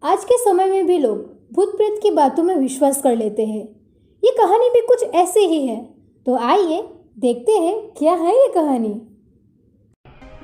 आज के समय में भी लोग भूत प्रेत की बातों में विश्वास कर लेते हैं। ये कहानी भी कुछ ऐसे ही है। तो आइए देखते हैं क्या है ये कहानी।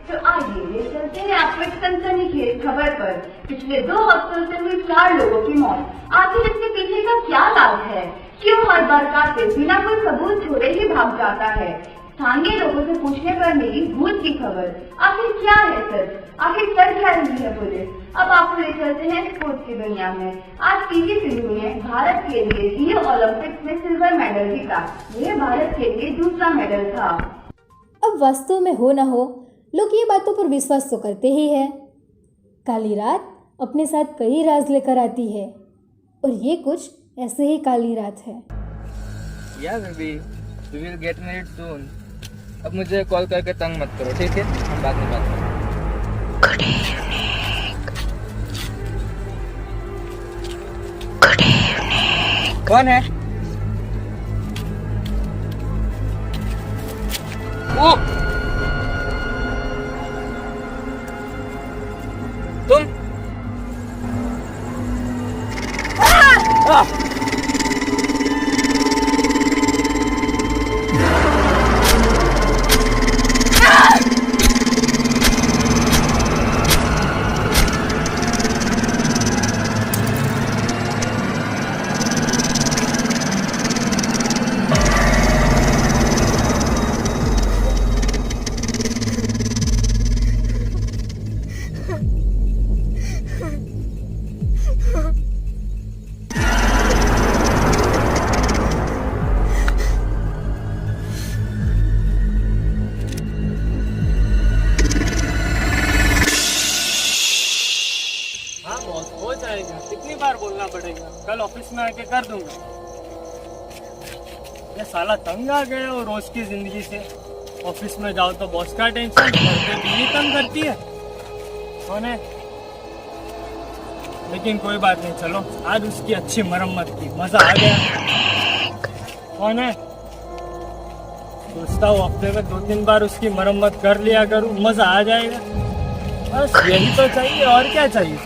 तो आइए ये चलते हैं आपको एक सनसनीखेज खबर पर। पिछले 2 हफ्तों से हुई 4 लोगों की मौत। आखिर इसके पीछे का क्या राज है? क्यों हर बार कातिल बिना कोई सबूत छोड़े ही भाग जाता है? स्थानीय लोगों से पूछने पर मिली भूत की खबर। आखिर क्या है सच? आखिर कर क्या रही है पुलिस? अब आपको ले चलते हैं स्पोर्ट्स की दुनिया में। आज पीवी सिंधु ने भारत के लिए रियो ओलंपिक्स में सिल्वर मेडल जीता। यह भारत के लिए दूसरा मेडल था। अब वास्तव में हो ना हो, लोग ये बातों पर विश्वास तो करते ही हैं। काली रात अपने साथ कई राज लेकर आती है और ये कुछ ऐसे ही काली रात है। या baby, we will get married soon. अब मुझे कॉल करके तंग मत करो, ठीक है? हम बाद में बात करेंगे। Good evening. Good evening. कौन है? ओ! तुम? हो जाएगा। कितनी बार बोलना पड़ेगा? कल ऑफिस में आके कर दूंगा। ये साला तंग आ गया और रोज की जिंदगी से। ऑफिस में जाओ तो बॉस का टेंशन, घर पे बीवी तंग करती है। कौन है? लेकिन कोई बात नहीं, चलो आज उसकी अच्छी मरम्मत की, मजा आ गया। कौन है? सोचता हूँ हफ्ते में 2-3 बार उसकी मरम्मत कर लिया करूँ, मजा आ जाएगा। बस यही तो चाहिए, और क्या चाहिए?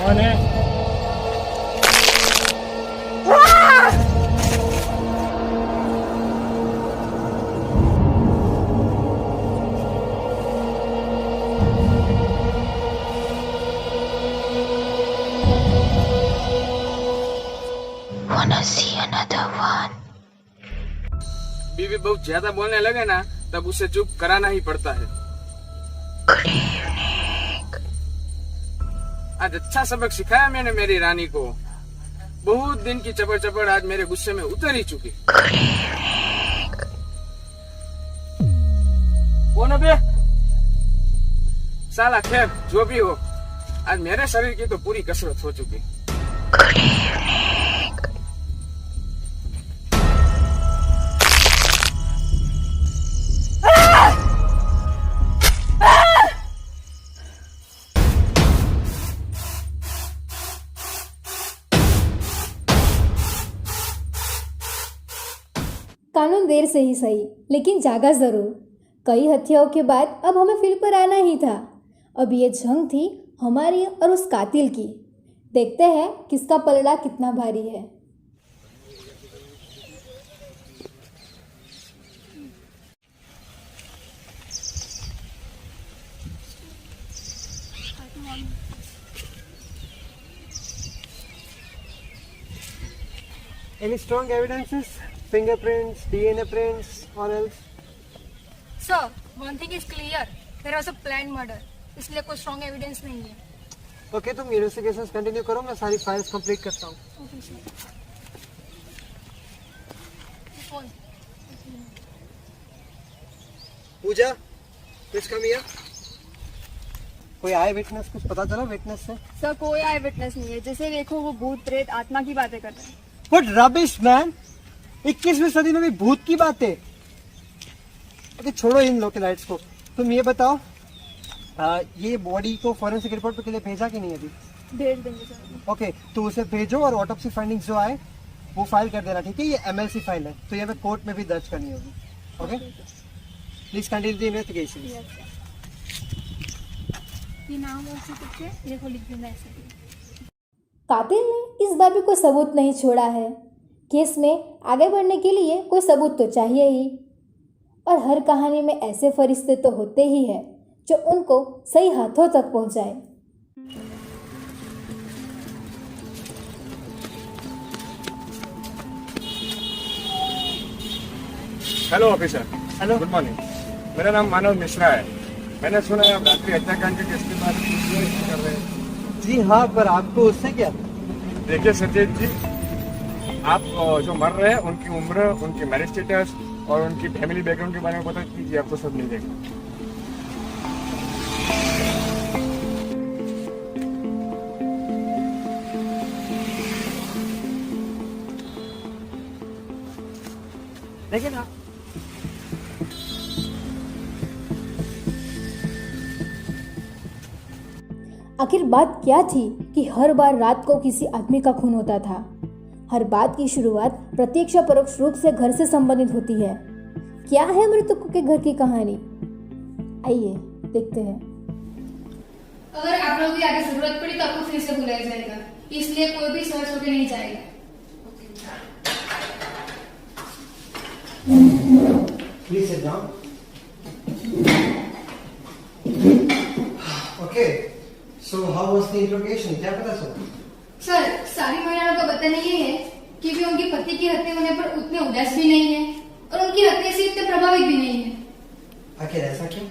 कौन है? Wanna see another one? बीवी बहुत ज्यादा बोलने लगे ना, तब उसे चुप कराना ही पड़ता है। Good evening. आज अच्छा सबक सिखाया मैंने मेरी रानी को। बहुत दिन की चपड़ चपड़ आज मेरे गुस्से में उतर ही चुकी। Good evening. कौन अबे? साला खैर जो भी हो, आज मेरे शरीर की तो पूरी कसरत हो चुकी। Good evening. कानून देर से ही सही, लेकिन जागा जरूर। कई हत्याओं के बाद अब हमें फील्ड पर आना ही था। अब ये जंग थी हमारी और उस कातिल की। देखते हैं किसका पलड़ा कितना भारी है। Any strong evidences? Fingerprints, DNA prints, or else? Sir, one thing is clear. There was a planned murder. इसलिए कोई strong evidence नहीं है। Okay, तुम investigations continue करो, मैं सारी files complete करता हूँ। Okay, sir. Phone. Puja, please come here. कोई आए विटनेस? कुछ पता चला विटनेस से? सर कोई आई विटनेस नहीं है। जैसे देखो वो भूत प्रेत आत्मा की बातें कर रहे हैं। What rubbish, man! 21वीं सदी में भी भूत की बातें। ओके, छोड़ो इन लोकेलाइट्स को। तुम ये बताओ, ये बॉडी को फॉरेंसिक रिपोर्ट के लिए भेजा कि नहीं अभी? भेज देंगे सर। ओके, तो उसे भेजो और ऑटोप्सी फाइंडिंग्स जो आए वो फाइल कर देना, ठीक है? ये MLC फाइल है, तो ये हमें कोर्ट में भी दर्ज करनी होगी। Okay, please continue the investigation. ये नाम और उसी कुछ देखो लिख देना ऐसे। कातिल ने इस बार भी कोई सबूत नहीं छोड़ा है। केस में आगे बढ़ने के लिए कोई सबूत तो चाहिए ही, और हर कहानी में ऐसे फरिश्ते तो होते ही हैं जो उनको सही हाथों तक पहुंचाए। Hello officer. Hello. Good morning. मेरा नाम मानव मिश्रा है। मैंने सुना है आप रात्रि हत्याकांड के केस के बारे में पूछताछ कर रहे हैं। जी हाँ, पर आपको उससे क्या? देखिए सचेत जी, आप जो मर रहे हैं उनकी उम्र, उनकी मैरिज स्टेटस और उनकी फैमिली बैकग्राउंड के बारे में पता कीजिए, आपको सब मिलेगा। देखिए ना, आखिर बात क्या थी कि हर बार रात को किसी आदमी का खून होता था। हर बात की शुरुआत प्रत्यक्ष या परोक्ष रूप से घर से संबंधित होती है। क्या है मृतकों के घर की कहानी? आइए देखते हैं। अगर आप लोगों की आगे जरूरत पड़ी तो आपको फिर से बुलाया जाएगा, इसलिए कोई भी सर्च होकर नहीं जाएगा। Please sit down. Okay, so how was the interrogation? क्या पता चला? सर, सारी महिलाओं का बताना ये है कि वे उनके पति की हत्या होने पर उतने उदास भी नहीं है और उनकी हत्या से इतने प्रभावित भी नहीं है। आखिर ऐसा क्यों?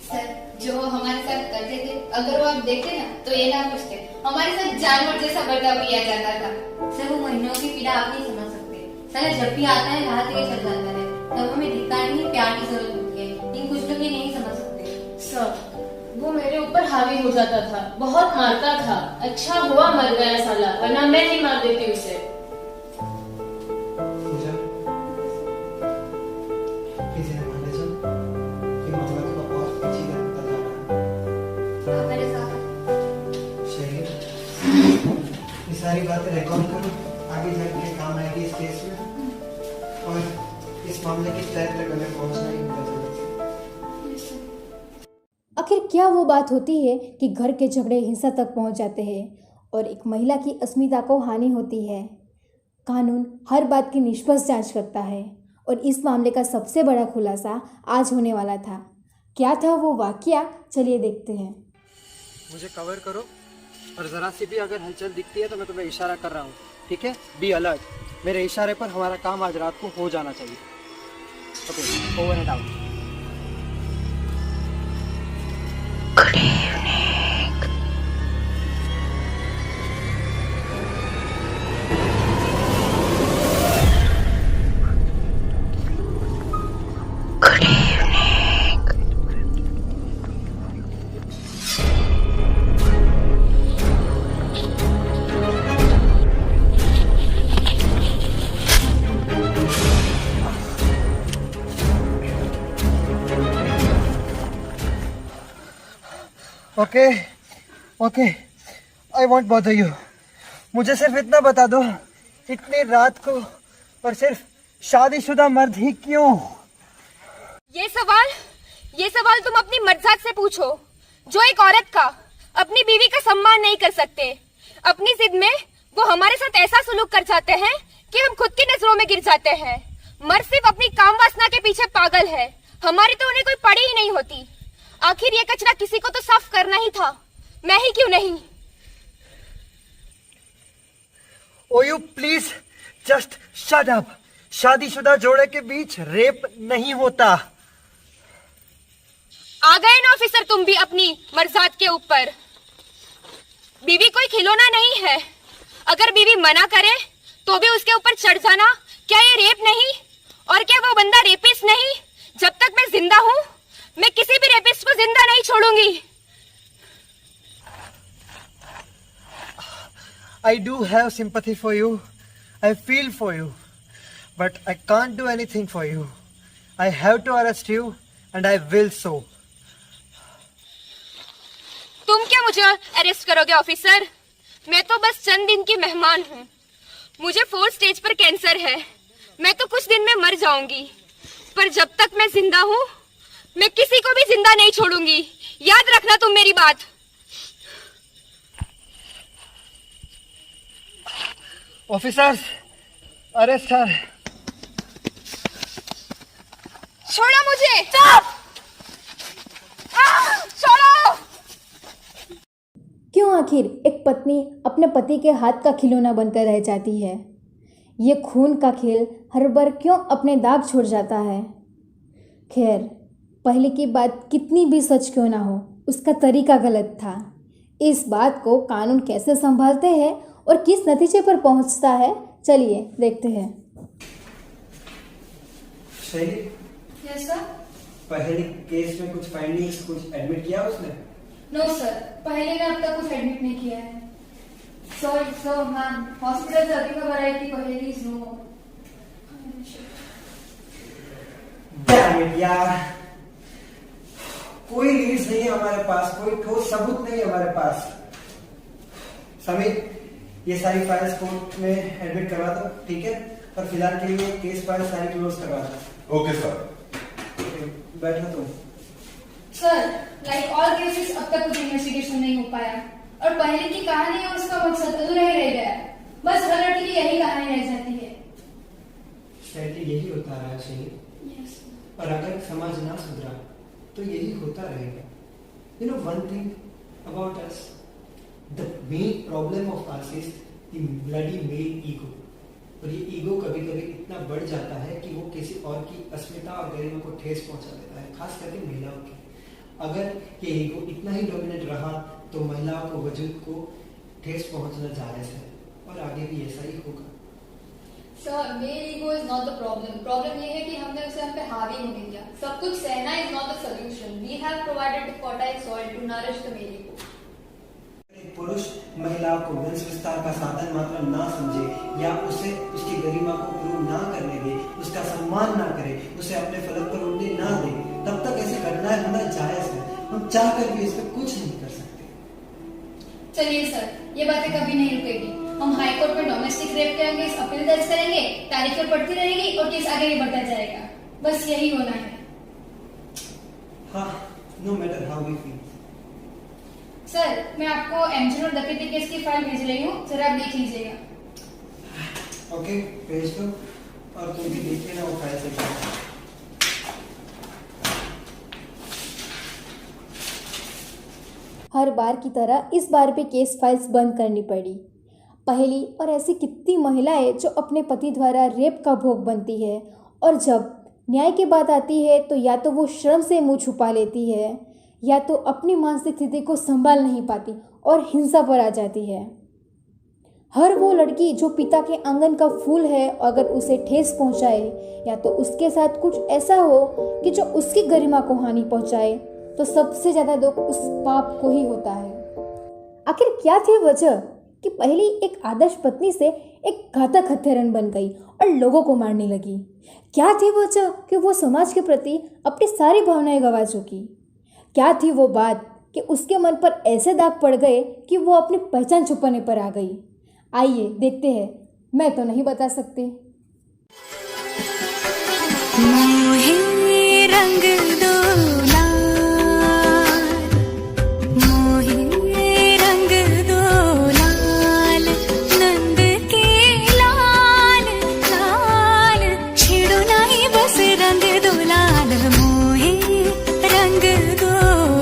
सर, जो वो हमारे साथ करते थे, अगर वो आप देखते ना तो ये ना पूछते, हमारे साथ जानवर जैसा बर्ताव किया जाता था। सर, वो महीनों की पीड़ा आप नहीं समझ सकते। सर, जब भी आता है राहत ये चल जाता है, तब हमें दिखता नहीं, प्यार की जरूरत होती है, इन कुछ लोग ये नहीं समझ सकते। सर, वो मेरे ऊपर हावी हो जाता था, बहुत मारता था। अच्छा हुआ मर गया साला, वरना मैं नहीं मार देती उसे। मेरे साथ ये सारी बातें रिकॉर्ड करो, आगे जाके काम आएगी इस केस में, और इस मामले की तय तक हमें पहुंचना ही होगा। आखिर क्या वो बात होती है कि घर के झगड़े हिंसा तक पहुंच जाते हैं और एक महिला की अस्मिता को हानि होती है। कानून हर बात की निष्पक्ष जांच करता है और इस मामले का सबसे बड़ा खुलासा आज होने वाला था। क्या था वो वाकया, चलिए देखते हैं। मुझे कवर करो और जरा सी भी अगर हलचल दिखती है तो मैं तुम्हें इशारा कर रहा हूँ, ठीक है? Be alert. मेरे इशारे पर हमारा काम आज रात को हो जाना चाहिए। Okay, over and out. Good evening. Good evening. Okay okay, I want bother you. मुझे सिर्फ इतना बता दो, इतनी रात को और सिर्फ शादीशुदा मर्द ही क्यों? ये सवाल तुम अपनी मर्जात से पूछो, जो एक औरत का अपनी बीवी का सम्मान नहीं कर सकते। अपनी जिद में वो हमारे साथ ऐसा सुलूक कर जाते हैं कि हम खुद की नजरों में गिर जाते हैं। मर्द सिर्फ अपनी काम वासना के पीछे पागल है, हमारी तो उन्हें कोई पड़ी ही नहीं होती। आखिर ये कचरा किसी को तो साफ करना ही था, मैं ही क्यों नहीं? Oh you please just shut up. शादीशुदा जोड़े के बीच रेप नहीं होता। आ गए ना ऑफिसर, तुम भी अपनी मर्जात के ऊपर। बीवी कोई खिलौना नहीं है, अगर बीवी मना करे तो भी उसके ऊपर चढ़ जाना, क्या ये रेप नहीं? और क्या वो बंदा रेपिस्ट नहीं? जब तक मैं जिंदा हूँ मैं किसी भी रेपिस्ट को जिंदा नहीं छोड़ूंगी। I do have sympathy for you. I feel for you. But I can't do anything for you. I have to arrest you and I will so. तुम क्या मुझे अरेस्ट करोगे ऑफिसर? मैं तो बस चंद दिन की मेहमान हूँ। मुझे 4th स्टेज पर कैंसर है, मैं तो कुछ दिन में मर जाऊंगी, पर जब तक मैं जिंदा हूँ मैं किसी को भी जिंदा नहीं छोड़ूंगी। याद रखना तुम मेरी बात। ऑफिसर्स, अरे सर, छोड़ो मुझे। छोड़ो। क्यों आखिर एक पत्नी अपने पति के हाथ का खिलौना बनकर रह जाती है? ये खून का खेल हर बार क्यों अपने दाग छोड़ जाता है? खैर, पहले की बात कितनी भी सच क्यों ना हो, उसका तरीका गलत था। इस बात को कानून कैसे संभालते हैं और किस नतीजे पर पहुंचता है, चलिए देखते हैं। शैली, यस सर। पहले केस में कुछ फाइंडिंग्स कुछ एडमिट किया उसने? नो सर, पहले ने अब तक कुछ एडमिट नहीं किया है। सर मैम, हॉस्पिटल से अभी खबर आई कि पहले नो। Damn it, यार, कोई लीड्स नहीं है हमारे पास, कोई ठोस सबूत नहीं है हमारे पास। समीर, ये सारी फाइल्स कोर्ट में एडमिट करवा दो, ठीक है? और फिलहाल के लिए केस फाइल सारी क्लोज करवा दो। Okay sir. बैठो तुम। सर, लाइक ऑल केसेस अब तक कुछ इन्वेस्टिगेशन नहीं हो पाया और पहले की कहानी और उसका मकसद अधूरा ही रह गया। बस हर लड़की की यही कहानी रह जाती है। शायद यही होता रहा है शैली, और अगर समाज ना सुधरा तो यही होता रहेगा। You know one thing about us, the main problem of us is the bloody male ego. और ये ईगो कभी कभी इतना बढ़ जाता है कि वो किसी और की अस्मिता और गरिमा को ठेस पहुंचा देता है, खास करके महिलाओं की। अगर ये ईगो इतना ही डोमिनेट रहा तो महिलाओं को वजूद को ठेस पहुंचना जायज है, और आगे भी ऐसा ही होगा। Sir, male ego is not the problem. Problem ये है कि हमने उसे हम पे हावी होने दिया। सब कुछ सहना is not the solution. We have provided the fertile soil to nourish the male ego. एक पुरुष महिलाओं को वंश विस्तार का साधन मात्र ना समझे या उसे उसकी गरिमा को प्रूव ना करने दे, उसका सम्मान ना करे, उसे अपने फलक पर उड़ने ना दे, तब तक ऐसी घटनाएं होना जायज है। हम चाह कर भी इस पर कुछ नहीं कर सकते। चलिए सर, ये बातें कभी नहीं रुकेगी। हम हाई कोर्ट में डोमेस्टिक रेप के केस अपील दर्ज करेंगे, तारीखें बढ़ती रहेगी और केस आगे भी बढ़ता जाएगा। बस यही होना है। हाँ, no matter how we feel. Sir, मैं आपको एमजन और डकैती केस की फाइल भेज रही हूँ, जरा आप देख लीजिएगा। ओके, भेज दो, और तुम भी देख लेना वो फाइल से क्या। हर बार की तरह इस बार भी केस फाइल्स बंद करनी पड़ी। पहली और ऐसी कितनी महिलाएं जो अपने पति द्वारा रेप का भोग बनती है, और जब न्याय की बात आती है तो या तो वो शर्म से मुंह छुपा लेती है या तो अपनी मानसिक स्थिति को संभाल नहीं पाती और हिंसा पर आ जाती है। हर वो लड़की जो पिता के आंगन का फूल है, अगर उसे ठेस पहुंचाए या तो उसके साथ कुछ ऐसा हो कि जो उसकी गरिमा को हानि पहुंचाए, तो सबसे ज़्यादा दुख उस पाप को ही होता है। आखिर क्या थी वजह कि पहली एक आदर्श पत्नी से एक घातक हत्यारन बन गई और लोगों को मारने लगी? क्या थी वजह कि वो समाज के प्रति अपनी सारी भावनाएं गंवा चुकी? क्या थी वो बात कि उसके मन पर ऐसे दाग पड़ गए कि वो अपनी पहचान छुपाने पर आ गई? आइए देखते हैं, मैं तो नहीं बता सकती। मोहे रंग दो लाल, मोहे रंग दो लाल, नंद के लाल लाल, छेड़ो नहीं बस रंग दो लाल, मोहे रंग दो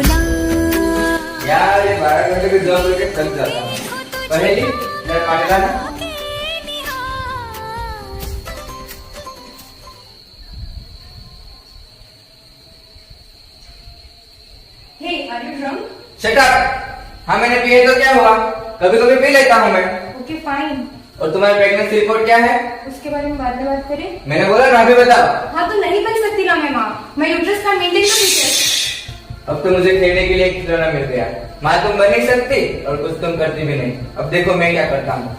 लाल। यार ये 12 घंटे के जॉब लेके थक जाता हूँ। पहली मैं पागल ना। Hey, are you drunk? Shut up! हाँ मैंने पिए तो क्या हुआ, कभी कभी पी लेता हूँ मैं। Okay, fine. और तुम्हारी प्रेगनेंसी रिपोर्ट क्या है? उसके बारे में बाद में बात करें। मैंने बोला ना, अभी बताओ। हाँ तो नहीं बन सकती ना मैं माँ, मैं यूट्रस का मेंटेन कर सकती। अब तो मुझे खेलने के लिए एक खिलौना मिल गया। माँ तुम बन नहीं सकती और कुछ तुम करती भी नहीं। अब देखो मैं क्या करता हूँ।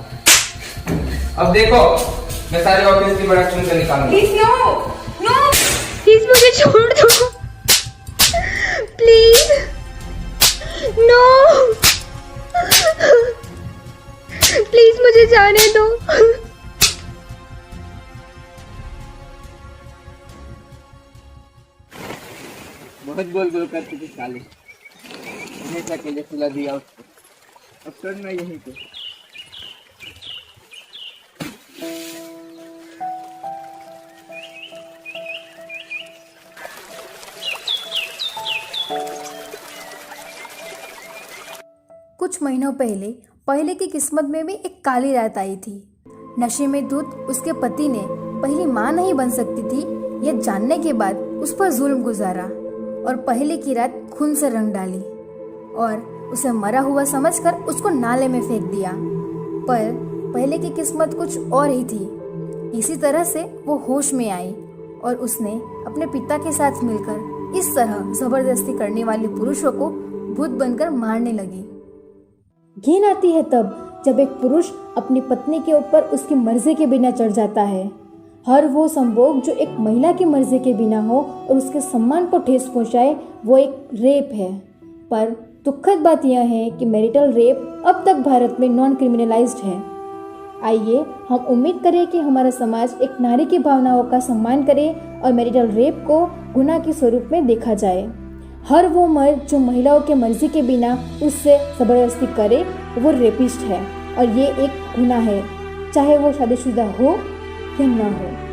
अब देखो मैं सारे ऑफिस की बड़ा चुन कर निकालूंगा। प्लीज नो नो, प्लीज मुझे छोड़ दो, प्लीज नो, प्लीज मुझे जाने दो। बहुत गोल गोल करती थी साली, हमेशा के लिए सुला दिया उसको। अब करना यही तो। कुछ महीनों पहले की किस्मत में भी एक काली रात आई थी। नशे में धुत उसके पति ने पहली माँ नहीं बन सकती थी यह जानने के बाद उस पर जुल्म गुजारा और पहले की रात खून से रंग डाली और उसे मरा हुआ समझकर उसको नाले में फेंक दिया। पर पहले की किस्मत कुछ और ही थी। इसी तरह से वो होश में आई और उसने अपने पिता के साथ मिलकर इस तरह जबरदस्ती करने वाले पुरुषों को भूत बनकर मारने लगी। घिन आती है तब जब एक पुरुष अपनी पत्नी के ऊपर उसकी मर्जी के बिना चढ़ जाता है। हर वो संभोग जो एक महिला की मर्जी के बिना हो और उसके सम्मान को ठेस पहुंचाए वो एक रेप है। पर दुखद बात यह है कि मैरिटल रेप अब तक भारत में नॉन क्रिमिनलाइज्ड है। आइए हम उम्मीद करें कि हमारा समाज एक नारी की भावनाओं का सम्मान करे और मैरिटल रेप को गुनाह के स्वरूप में देखा जाए। हर वो मर्द जो महिलाओं के मर्जी के बिना उससे जबरदस्ती करे वो रेपिस्ट है और ये एक गुनाह है, चाहे वो शादीशुदा हो या न हो।